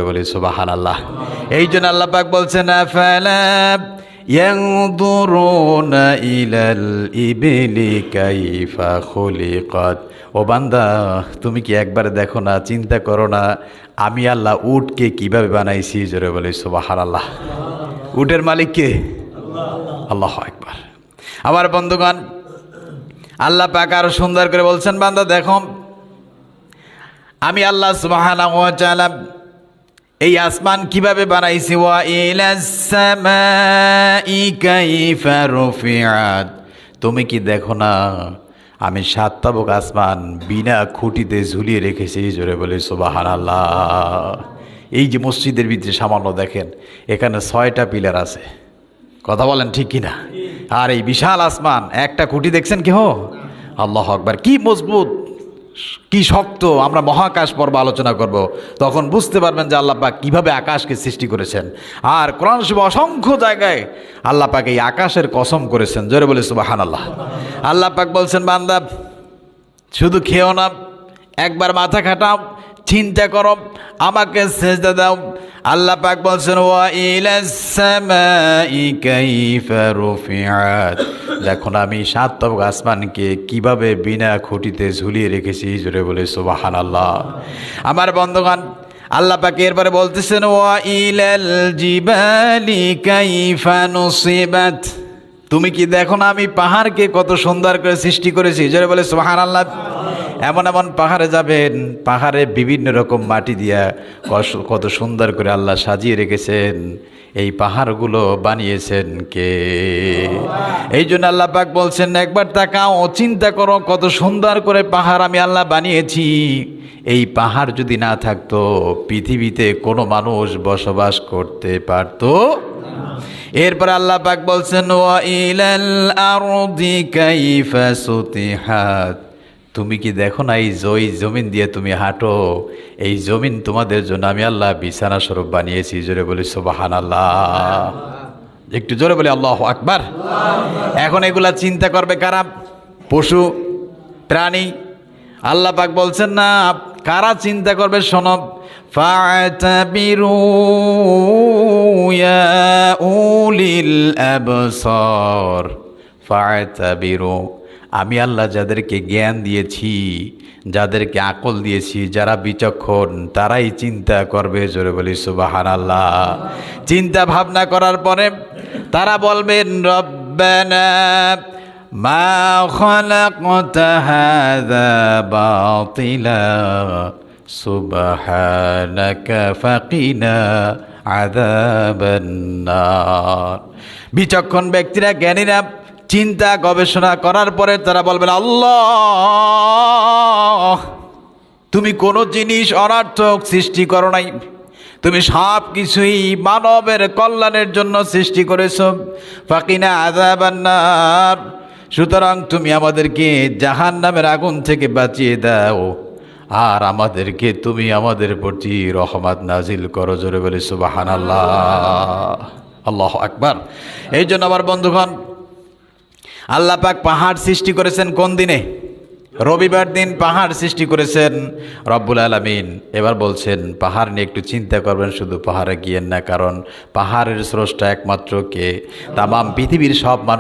বলি সুবহানাল্লাহ। এই জন্য আল্লাহ পাক বলছেন আফালা ইয়ানদুরুনা ইলাল ইবিলি কাইফা খুলিকাত। ও বান্দা, তুমি কি একবার দেখো না, চিন্তা করো না, আমি আল্লাহ উটকে কিভাবে বানাইছি? জোরে বলি সুবহানাল্লাহ। উটের মালিক কে? আল্লাহু আকবার। আমার বন্ধুগণ, আল্লাহ পাক আরো সুন্দর করে বলছেন, বান্দা দেখো, আমি আল্লাহ সুবহানাহু ওয়া তাআলা এই আসমান কিভাবে বানাইছি। ওয়া ইলাস সামাই কাইফা রুফিআত। তুমি কি দেখো না, আমি 7 তাবক আসমান বিনা খুঁটিতে ঝুলিয়ে রেখেছি। জোরে বলে সুবহানাল্লাহ। এই যে মসজিদের ভিতরে সামান্য দেখেন, এখানে 6টা পিলার আছে, কথা বলেন ঠিক কিনা? আর এই বিশাল আসমান, একটা খুঁটি দেখছেন কেহ? আল্লাহু আকবার, কি মজবুত, কি শক্ত। আমরা মহাকাশ পর্ব আলোচনা করব, তখন বুঝতে পারবেন যে আল্লাহ পাক কিভাবে আকাশকে সৃষ্টি করেছেন। আর কোরআন শরীফে অসংখ্য জায়গায় আল্লাহ পাক এই আকাশের কসম করেছেন। জোরে বলে সুবহানাল্লাহ। আল্লাহ পাক বলছেন, বান্দা শুধু খেও না, একবার মাথা খাটাও, চিন্তা করো, আমাকে সেজদা দাও। আল্লাহ পাক বলছেন ওয়া ইলাস সামাই কাইফা রুফিআত। দেখুন আমি 7 তাবক আসমানকে কিভাবে বিনা খুঁটিতে ঝুলিয়ে রেখেছি। জোরে বলে সুবহানাল্লাহ। আমার বন্ধুগণ, আল্লাহ পাক এরপরে বলতেছেন ওয়া ইলাল জিবালি কাইফা নুসিবাত। তুমি কি দেখো না, আমি পাহাড়কে কত সুন্দর করে সৃষ্টি করেছি। জোরে বলে সুবহানাল্লাহ। এমন এমন পাহাড়ে যাবেন, পাহাড়ে বিভিন্ন রকম মাটি দিয়া কত সুন্দর করে আল্লাহ সাজিয়ে রেখেছেন। এই পাহাড়গুলো বানিয়েছেন কে? এই জন্য আল্লাহ পাক বলছেন, একবার তাকাও, চিন্তা করো, কত সুন্দর করে পাহাড় আমি আল্লাহ বানিয়েছি। এই পাহাড় যদি না থাকতো, পৃথিবীতে কোনো মানুষ বসবাস করতে পারতো। এরপর আল্লাহ পাক বলছেন ওয়া ইলাল আরদি কাইফা সুতিহাত। তুমি কি দেখো না, এই জমিন দিয়ে তুমি হাঁটো, এই জমিন তোমাদের জন্য আমি আল্লাহ বিছানা স্বরূপ বানিয়েছি। জোরে বলি সুবহানাল্লাহ। একটু জোরে বলি আল্লাহু আকবার। এখন এগুলা চিন্তা করবে কারা? পশু প্রাণী। আল্লাহ পাক বলছেন না, কারা চিন্তা করবে? শোনো, ফাতাবিরু ইয়া উলিল আবসার। ফাতাবিরু, আমি আল্লাহ যাদেরকে জ্ঞান দিয়েছি, যাদেরকে আকল দিয়েছি, যারা বিচক্ষণ, তারাই চিন্তা করবে। জোরে বলি সুবহানাল্লাহ। চিন্তা ভাবনা করার পরে তারা বলবেন রব্বানা মা খালাকতা হাযা বাতিলা সুবহানাকা ফাকিনা আযাবান নার। বিচক্ষণ ব্যক্তিরা, জ্ঞানীরা চিন্তা গবেষণা করার পরে তারা বলবেন, আল্লাহ তুমি কোনো জিনিস অনর্থক সৃষ্টি করো নাই, তুমি সব কিছুই মানবের কল্যাণের জন্য সৃষ্টি করেছো। ফাকিনা আযাবান নার, সুতরাং তুমি আমাদেরকে জাহান্নামের আগুন থেকে বাঁচিয়ে দাও, আর আমাদেরকে তুমি আমাদের প্রতি রহমত নাজিল করো। জোরে বলে সুবহানাল্লাহ। আল্লাহু আকবার। এই জন্য আমার বন্ধুগণ, আল্লাহ পাক পাহাড় সৃষ্টি করেছেন কোন দিনে? রবিবার দিন পাহাড় সৃষ্টি করেছেন রব্বুল আলামিন। এবার বলছেন পাহাড় নিয়ে একটু চিন্তা করবেন, শুধু পাহাড়ে গিয়েন না, কারণ পাহাড়ের স্রষ্টা একমাত্র কে? তামাম পৃথিবীর সব মানুষ